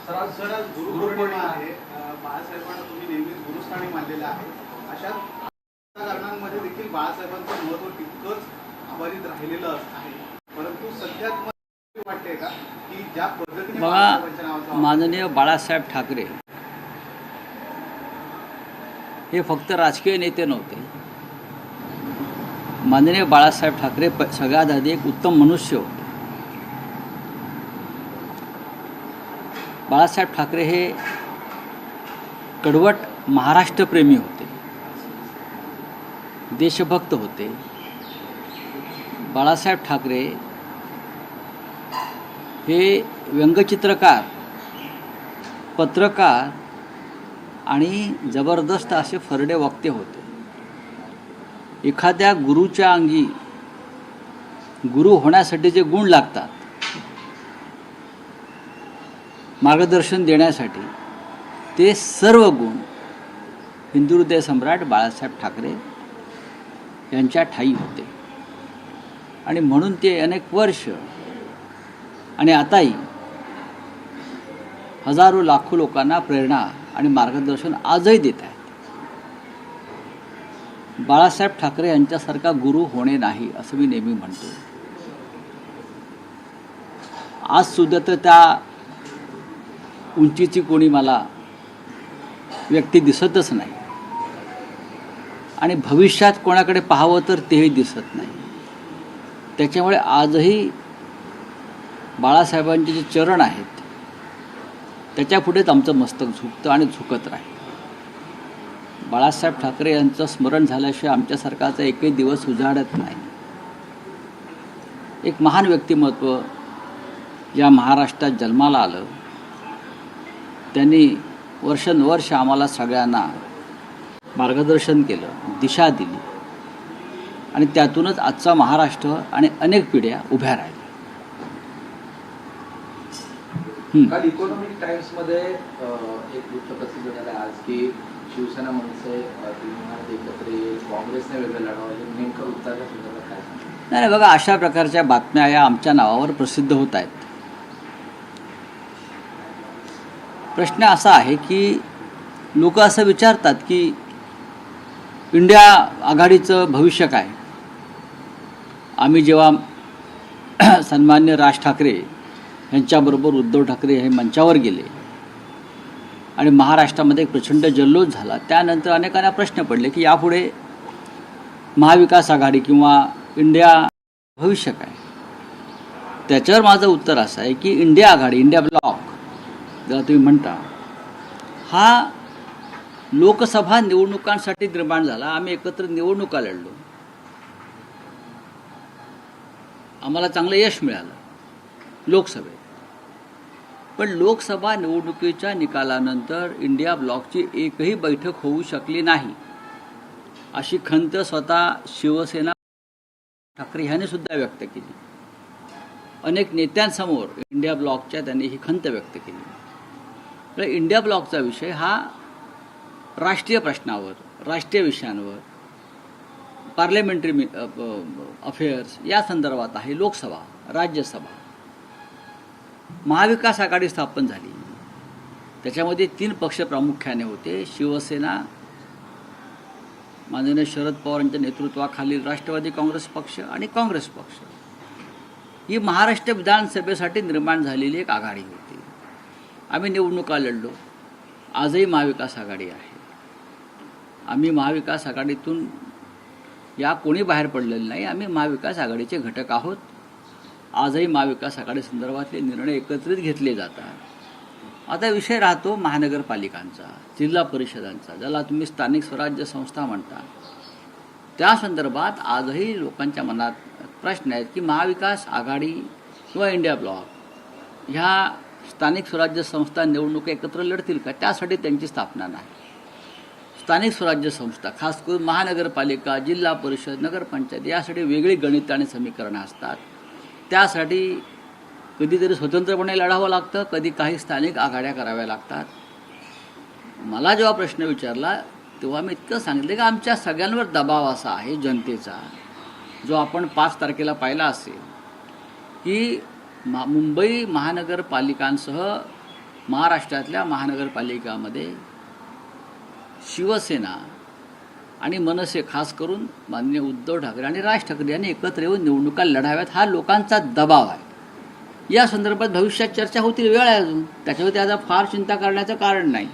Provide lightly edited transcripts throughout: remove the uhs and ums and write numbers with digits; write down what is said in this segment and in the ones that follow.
Sir आज गुरुपौर्णिमा आहे. बाळासाहेबांना तुम्ही नेहमीच गुरुस्थानी मानलेलं आहे. अशा कारणांमध्ये देखील बाळासाहेबांचं महत्त्व तितकंच अबाधित राहिलेलं आहे. परंतु सध्या तुम्हाला वाटते का की ज्या पद्धतीने बाळासाहेबांच्या नावाचा माननीय बाळासाहेब ठाकरे हे फक्त राजकीय नेते नव्हते. माननीय बाळासाहेब ठाकरे सगळ्यात आधी एक उत्तम मनुष्य होते. बाळासाहेब ठाकरे हे कडवट महाराष्ट्रप्रेमी होते, देशभक्त होते. बाळासाहेब ठाकरे हे व्यंगचित्रकार, पत्रकार आणि जबरदस्त असे फरडे वक्ते होते. एखाद्या गुरुच्या अंगी गुरु होण्यासाठी जे गुण लागतात, मार्गदर्शन देण्यासाठी, ते सर्व गुण हिंदुहृदय सम्राट बाळासाहेब ठाकरे यांच्या ठायी होते. आणि म्हणून ते अनेक वर्ष आणि आताही हजारो लाखो लोकांना प्रेरणा आणि मार्गदर्शन आजही देत आहेत. बाळासाहेब ठाकरे यांच्यासारखा गुरु होणे नाही असं मी नेहमी म्हणतो. आज सुद्धा तर त्या उंचीची कोणी मला व्यक्ती दिसतच नाही आणि भविष्यात कोणाकडे पाहावं तर तेही दिसत नाही. त्याच्यामुळे आजही बाळासाहेबांचे जे चरण आहेत त्याच्यापुढेच आमचं मस्तक झुकतं आणि झुकत राहील. बाळासाहेब ठाकरे यांचं स्मरण झाल्याशिवाय आमच्यासारखाचा एकही दिवस उजाडत नाही. एक महान व्यक्तिमत्व या महाराष्ट्रात जन्माला आलं. त्यांनी वर्षानुवर्ष आम्हाला सगळ्यांना मार्गदर्शन केलं, दिशा दिली आणि त्यातूनच आजचा महाराष्ट्र आणि अनेक पिढ्या उभ्या राहिल्या. काल इकॉनॉमिक टाइम्समध्ये एक वृत्त प्रसिद्ध झालं आज की शिवसेना मनसे एकत्र येईल, काँग्रेसने वेगळं लढावं. नेमकं वृत्ताच्या संदर्भात काय सांगा? नाही बघा, अशा प्रकारच्या बातम्या या आमच्या नावावर प्रसिद्ध होत आहेत. प्रश्न असा आहे की लोक असं विचारतात की इंडिया आघाडीचं भविष्य काय. आम्ही जेव्हा सन्मान्य राज ठाकरे यांच्याबरोबर उद्धव ठाकरे हे मंचावर गेले आणि महाराष्ट्रामध्ये एक प्रचंड जल्लोष झाला, त्यानंतर अनेकांना प्रश्न पडले की यापुढे महाविकास आघाडी किंवा इंडिया भविष्य काय. त्याच्यावर माझं उत्तर असं आहे की इंडिया आघाडी, इंडिया ब्लॉक ज्याला तुम्ही म्हणता, हा लोकसभा निवडणुकांसाठी निर्माण झाला. आम्ही एकत्र निवडणुका लढलो, आम्हाला चांगलं यश मिळालं लोकसभेत. पण लोकसभा निवडणुकीच्या निकालानंतर इंडिया ब्लॉकची एकही बैठक होऊ शकली नाही अशी खंत स्वतः शिवसेना ठाकरे ह्याने सुद्धा व्यक्त केली. अनेक नेत्यांसमोर इंडिया ब्लॉकच्या त्यांनी ही खंत व्यक्त केली. तर इंडिया ब्लॉकचा विषय हा राष्ट्रीय प्रश्नावर, राष्ट्रीय विषयांवर, पार्लमेंटरी अफेअर्स या संदर्भात आहे. लोकसभा, राज्यसभा, महाविकास आघाडी स्थापन झाली. त्याच्यामध्ये 3 पक्ष प्रामुख्याने होते. शिवसेना, माननीय शरद पवार यांच्या नेतृत्वाखालील राष्ट्रवादी काँग्रेस पक्ष आणि काँग्रेस पक्ष. ही महाराष्ट्र विधानसभेसाठी निर्माण झालेली एक आघाडी होती. आम्ही निवडणुका लढलो. आजही महाविकास आघाडी आहे. आम्ही महाविकास आघाडीतून या कोणी बाहेर पडलेलं नाही. आम्ही महाविकास आघाडीचे घटक आहोत. आजही महाविकास आघाडी संदर्भातले निर्णय एकत्रित घेतले जातात. आता विषय राहतो महानगरपालिकांचा, जिल्हा परिषदांचा, ज्याला तुम्ही स्थानिक स्वराज्य संस्था म्हणता. त्या संदर्भात आजही लोकांच्या मनात प्रश्न आहेत की महाविकास आघाडी किंवा इंडिया ब्लॉक ह्या स्थानिक स्वराज्य संस्था निवडणूक एकत्र लढतील का. त्यासाठी त्यांची स्थापना नाही. स्थानिक स्वराज्य संस्था, खास करून महानगरपालिका, जिल्हा परिषद, नगरपंचायत यासाठी वेगळी गणित आणि समीकरणं असतात. त्यासाठी कधीतरी स्वतंत्रपणे लढावं लागतं, कधी काही स्थानिक आघाड्या कराव्या लागतात. मला जेव्हा प्रश्न विचारला तेव्हा मी इतकं सांगितलं की आमच्या सगळ्यांवर दबाव असा आहे जनतेचा, जो आपण 5 तारखेला पाहिला असेल की मुंबई महानगरपालिकांसह महाराष्ट्रातल्या महानगरपालिकामध्ये शिवसेना आणि मनसे, खास करून माननीय उद्धव ठाकरे आणि राज ठाकरे यांनी एकत्र येऊन निवडणुका लढाव्यात, हा लोकांचा दबाव आहे. या संदर्भात भविष्यात चर्चा होतील, वेळ आहे अजून, त्याच्यावरती आता फार चिंता करण्याचं कारण नाही.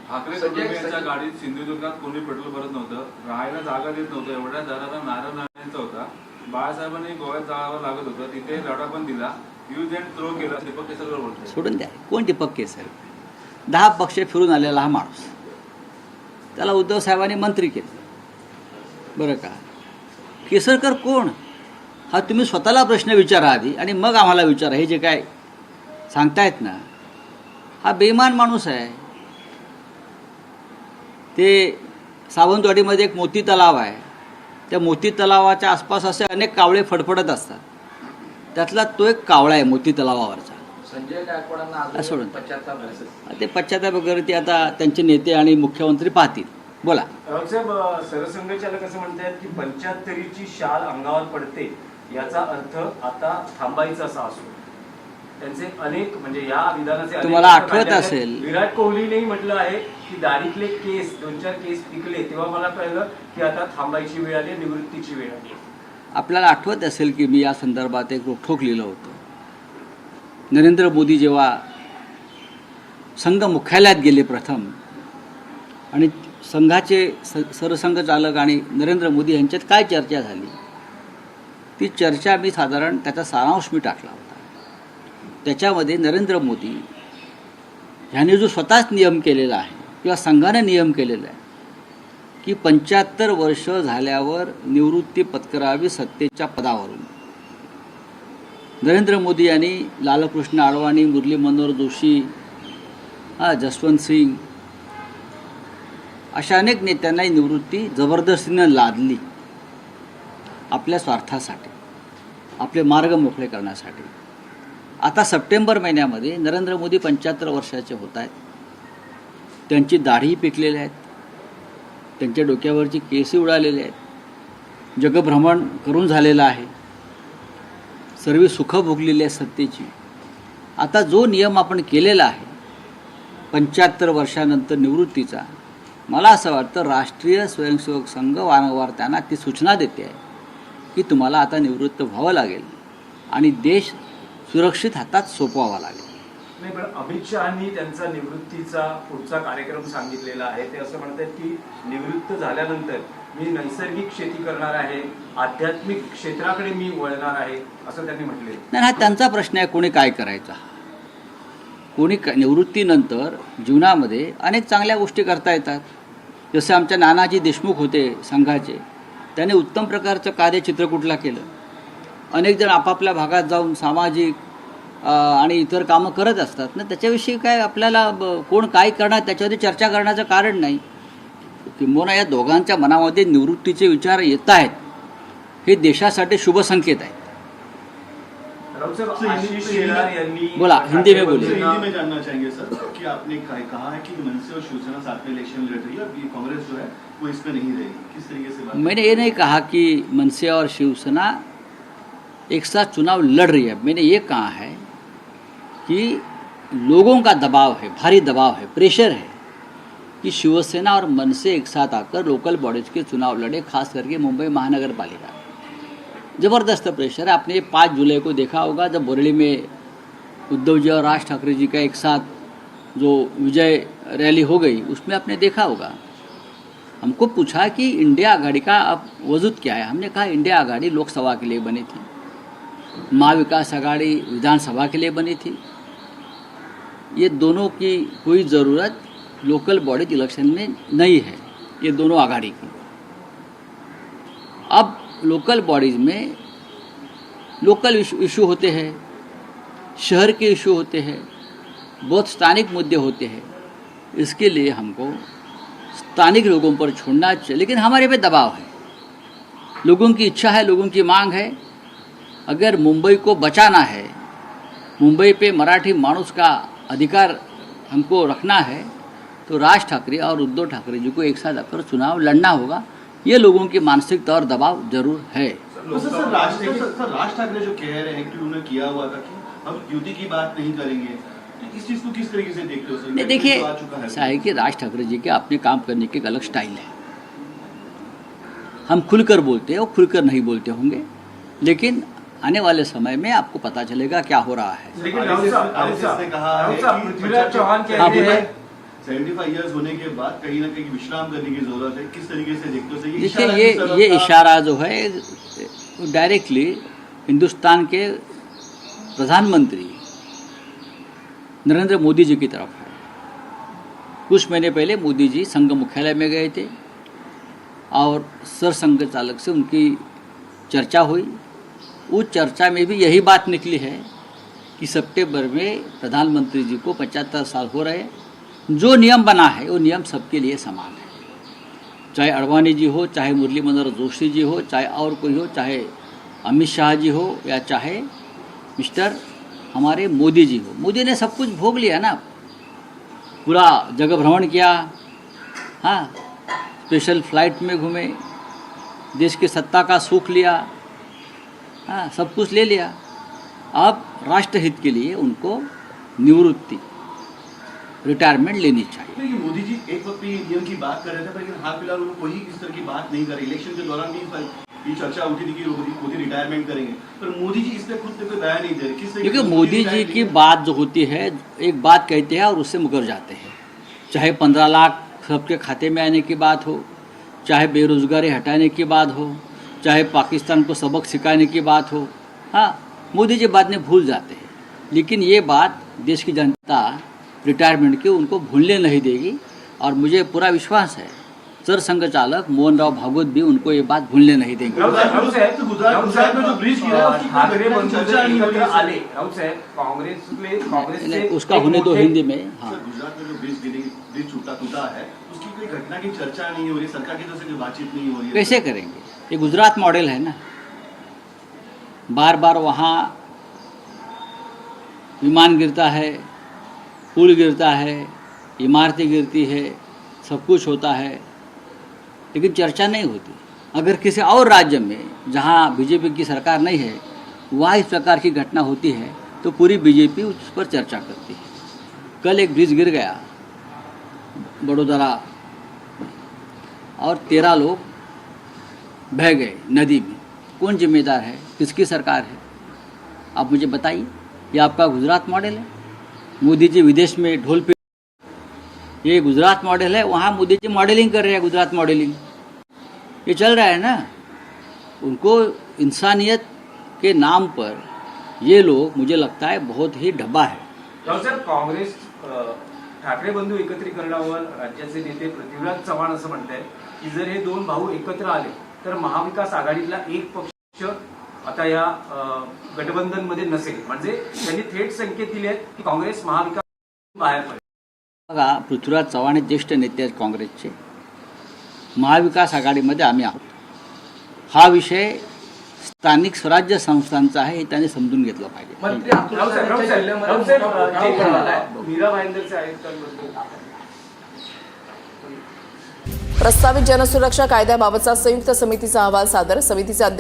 ठाकरे कुटुंबियांच्या गाडीत सिंधुदुर्गात कोणी पेट्रोल भरत नव्हतं, राहायला जागा देत नव्हतं, एवढ्या दराला नारा नारायणचा होता. बाळासाहेबांनी गोव्यात जावं लागत होतं, तिथे लढा पण दिला, यूज अँड थ्रो केला. दीपक केसरकर बोलतोय. सोडून द्या, कोण दीपक केसरकर? 10 पक्ष फिरून आलेला हा माणूस, त्याला उद्धव साहेबांनी मंत्री केलं, बरं का? केसरकर कोण हा तुम्ही स्वतःला प्रश्न विचारा आधी, आणि मग आम्हाला विचारा. हे जे काय सांगतायत ना, हा बेईमान माणूस आहे. ते सावंतवाडीमध्ये एक मोती तलाव आहे, त्या मोती तलावाच्या आसपास असे अनेक कावळे फडफडत असतात, त्यातला तो एक कावळा आहे मोती तलावावरचा. संजय गायकवाडांना सोडून पश्चाताप आहे. ते पश्चाताप वगैरे ते आता त्यांचे नेते आणि मुख्यमंत्री पाहतील. बोला. रावसाहेब, सरसंघचालक असं म्हणतात की 75ची शाल अंगावर पडते, याचा अर्थ आता थांबायचं असा असो. त्यांचे अनेक म्हणजे या विधानाचे अनेक तुम्हाला अर्थ आठवत काढले आहेत. असेल. विराट कोहलीनेही म्हटलं आहे की दाढीतले केस 2-4 केस पिकले तेव्हा मला कळलं की आता थांबायची वेळ आली, निवृत्तीची वेळ आली. आपल्याला आठवत असेल की मी या संदर्भात एक रोखोक लिहिलं होतं. नरेंद्र मोदी जेव्हा संघ मुख्यालयात गेले प्रथम, आणि संघाचे सरसंघचालक आणि नरेंद्र मोदी यांच्यात काय चर्चा झाली, ती चर्चा मी साधारण त्याचा सारांश मी टाकला होता. त्याच्यामध्ये नरेंद्र मोदी ह्याने जो स्वतःच नियम केलेला आहे किंवा संघाने नियम केलेला आहे की 75 वर्ष झाल्यावर निवृत्ती पत्करावी सत्तेच्या पदावरून, नरेंद्र मोदी यांनी लालकृष्ण अडवाणी, मुरली मनोहर जोशी, जसवंत सिंग अशा अनेक नेत्यांना ही निवृत्ती जबरदस्तीनं लादली आपल्या स्वार्थासाठी, आपले मार्ग मोकळे करण्यासाठी. आता सप्टेंबर महिन्यामध्ये नरेंद्र मोदी 75 वर्षाचे होत आहेत. त्यांची दाढी पिकलेली आहेत, त्यांच्या डोक्यावरची केसही उडालेली आहेत, जगभ्रमण करून झालेलं आहे, सर्व सुखं भोगलेली आहेत सत्तेची. आता जो नियम आपण केलेला आहे 75 वर्षानंतर निवृत्तीचा, मला असं वाटतं राष्ट्रीय स्वयंसेवक संघ वारंवार त्यांना ती सूचना देते आहे की तुम्हाला आता निवृत्त व्हावं लागेल आणि देश सुरक्षित हातात सोपवावा लागेल. नाही, पण अमित शहानी त्यांचा निवृत्तीचा पुढचा कार्यक्रम सांगितलेला आहे. ते असं म्हणतात की निवृत्त झाल्यानंतर मी नैसर्गिक शेती करणार आहे, आध्यात्मिक क्षेत्राकडे मी वळणार आहे, असं त्यांनी म्हटले. नाही, हा त्यांचा प्रश्न आहे, कोणी काय करायचा. कोणी निवृत्तीनंतर जीवनामध्ये अनेक चांगल्या गोष्टी करता येतात. जसे आमच्या नानाजी देशमुख होते संघाचे, त्याने उत्तम प्रकारचं कार्य चित्रकूटला केलं. अनेक जण आपापल्या भागात जाऊन सामाजिक आणि इतर कामं करत असतात ना, त्याच्याविषयी काय आपल्याला कोण काय करणार त्याच्यावरती चर्चा करण्याचं कारण नाही. किंबहुना या दोघांच्या मनामध्ये निवृत्तीचे विचार येत आहेत, हे देशासाठी शुभ संकेत आहे. रावसाहेब, आशिष शेलार यांनी बोला, हिंदी में बोलिए. हिंदी में जानना चाहेंगे सर कि आपने कहा है कि मनसे और शिवसेना साथ में इलेक्शन लड़ रही है और ये कांग्रेस जो है वो इसमें नहीं रहेगी, किस तरीके से बात? मैंने ये नहीं कहा कि मनसे और शिवसेना एक साथ चुनाव लड़ रही है. मैंने ये कहा है कि लोगों का दबाव है, भारी दबाव है, प्रेशर है कि शिवसेना और मनसे एक साथ आकर लोकल बॉडीज के चुनाव लड़े, खास करके मुंबई महानगर पालिका. ज़बरदस्त प्रेशर है. आपने 5 जुलाई को देखा होगा जब बरेली में उद्धव जी और राज ठाकरे जी का एक साथ जो विजय रैली हो गई, उसमें आपने देखा होगा. हमको पूछा कि इंडिया आघाड़ी का अब वजूद क्या है. हमने कहा इंडिया आघाड़ी लोकसभा के लिए बनी थी, महाविकास आघाड़ी विधानसभा के लिए बनी थी. ये दोनों की कोई ज़रूरत लोकल बॉडी इलेक्शन में नहीं है, ये दोनों आघाड़ी की. अब लोकल बॉडीज़ में लोकल इशू होते हैं, शहर के इशू होते हैं, बहुत स्थानिक मुद्दे होते हैं. इसके लिए हमको स्थानिक लोगों पर छोड़ना चाहिए. लेकिन हमारे पे दबाव है, लोगों की इच्छा है, लोगों की मांग है. अगर मुंबई को बचाना है, मुंबई पे मराठी मानुस का अधिकार हमको रखना है, तो राज ठाकरे और उद्धव ठाकरे जी को एक साथ आकर चुनाव लड़ना होगा. ये लोगों की मानसिकता और दबाव जरूर है. राज ठाकरे जो कह रहे हैं कि उन्होंने किया हुआ था कि हम युति की बात नहीं करेंगे, तो इस चीज को किस तरीके से देखते हो सर? नहीं, देखिए आ चुका है ऐसा है कि राज ठाकरे जी के अपने काम करने की एक अलग स्टाइल है। हम खुलकर बोलते हैं, वो खुलकर नहीं बोलते होंगे, लेकिन आने वाले समय में आपको पता चलेगा क्या हो रहा है। लेकिन राहुल साहब ने कहा है राहुल साहब, कि पृथ्वीराज चौहान हाँ, कहते बोलिए। हैं 75 इयर्स होने के बाद कहीं ना कहीं विश्राम करने की जरूरत है, किस तरीके से देखते हो सर? देखिए इशारा ये किस तरफ ये का? इशारा जो है डायरेक्टली हिंदुस्तान के प्रधानमंत्री नरेंद्र मोदी जी की तरफ है। कुछ महीने पहले मोदी जी संघ मुख्यालय में गए थे और सरसंघ चालक से उनकी चर्चा हुई। उस चर्चा में भी यही बात निकली है कि सितंबर में प्रधानमंत्री जी को 75 साल हो रहे हैं। जो नियम बना है वो नियम सबके लिए समान है, चाहे अडवाणी जी हो, चाहे मुरली मनोहर जोशी जी हो, चाहे और कोई हो, चाहे अमित शाह जी हो या चाहे मिस्टर हमारे मोदी जी हो। मोदी ने सब कुछ भोग लिया ना, पूरा जगह भ्रमण किया, हाँ, स्पेशल फ्लाइट में घूमे, देश की सत्ता का सुख लिया, हाँ, सब कुछ ले लिया। अब राष्ट्रहित के लिए उनको निवृत्ति, रिटायरमेंट लेनी चाहिए। लेकिन मोदी जी एक वक्त पे ये नियम की बात कर रहे थे, लेकिन हाल फिलहाल उन्होंने कोई इस तरह की बात नहीं करी। इलेक्शन के दौरान भी ये चर्चा उठी थी कि मोदी रिटायरमेंट करेंगे, पर मोदी जी इस पे खुद कोई बयान नहीं दे रहे। किस तरीके क्योंकि से मोदी जी रिटायर की बात जो होती है, एक बात कहते हैं और उससे मुकर जाते हैं। चाहे 15 लाख सबके खाते में आने की बात हो, चाहे बेरोजगारी हटाने की बात हो, चाहे पाकिस्तान को सबक सिखाने की बात हो, हाँ, मोदी जी बाद में भूल जाते हैं। लेकिन ये बात देश की जनता रिटायरमेंट की उनको भूलने नहीं देगी और मुझे पूरा विश्वास है सरसंघ चालक मोहन राव भागवत भी उनको ये बात भूलने नहीं देंगे। राहुल साहेब, गुजरात में जो ब्रिज गिरा है, उसकी ठाकरे घटना की बंधू चर्चा नहीं हो रही एकत्र है। आले, राहुल साहेब, कांग्रेस नहीं, उसका होने दो हिंदी में, हाँ। सर, गुजरात में जो ब्रिज टूटा है, उसकी कोई घटना की चर्चा नहीं हो रही, सरकार की तरफ से कोई बातचीत नहीं हो रही है। कैसे करेंगे? ये गुजरात मॉडल है ना, बार बार वहाँ विमान गिरता है, पुल गिरता है, इमारतें गिरती है, सब कुछ होता है, लेकिन चर्चा नहीं होती। अगर किसी और राज्य में जहाँ बीजेपी की सरकार नहीं है वहाँ इस प्रकार की घटना होती है तो पूरी बीजेपी उस पर चर्चा करती है। कल एक ब्रिज गिर गया बड़ोदरा और 13 लोग बह गए नदी में। कौन जिम्मेदार है? किसकी सरकार है? आप मुझे बताइए। ये आपका गुजरात मॉडल है? मोदी जी विदेश में ढोल पे, ये गुजरात मॉडल है। वहाँ मोदी जी मॉडलिंग कर रहे हैं, गुजरात मॉडलिंग ये चल रहा है ना। उनको इंसानियत के नाम पर ये लोग, मुझे लगता है, बहुत ही ढब्बा है। राहुल साहेब, काँग्रेस ठाकरे बंधू एकत्रीकरणावर राज्याचे नेते पृथ्वीराज चव्हाण असं म्हणतायत की जर हे दोन भाऊ एकत्र आले तर महाविकास आघाडीतला एक पक्ष आता या गठबंधन मध्ये नसेल। म्हणजे त्यांनी थेट संकेत दिले आहेत की काँग्रेस महाविकास बाहेर पडेल। बघा, पृथ्वीराज चव्हाण हे ज्येष्ठ नेते आहेत काँग्रेसचे। महाविकास आघाडीमध्ये आम्ही आहोत। हा विषय स्थानिक स्वराज्य संस्थांचा आहे, हे त्यांनी समजून घेतलं पाहिजे। मंत्री राहुल साहेब, राहुल साहेब, राहुल साहेब, जे म्हणाला आहे, मीरा भाईंदरचे आयुक्तांबद्दल प्रस्तावित जनसुरक्षा कायद्याबाबतचा संयुक्त समितीचा अहवाल सादर। समितीचे अध्यक्ष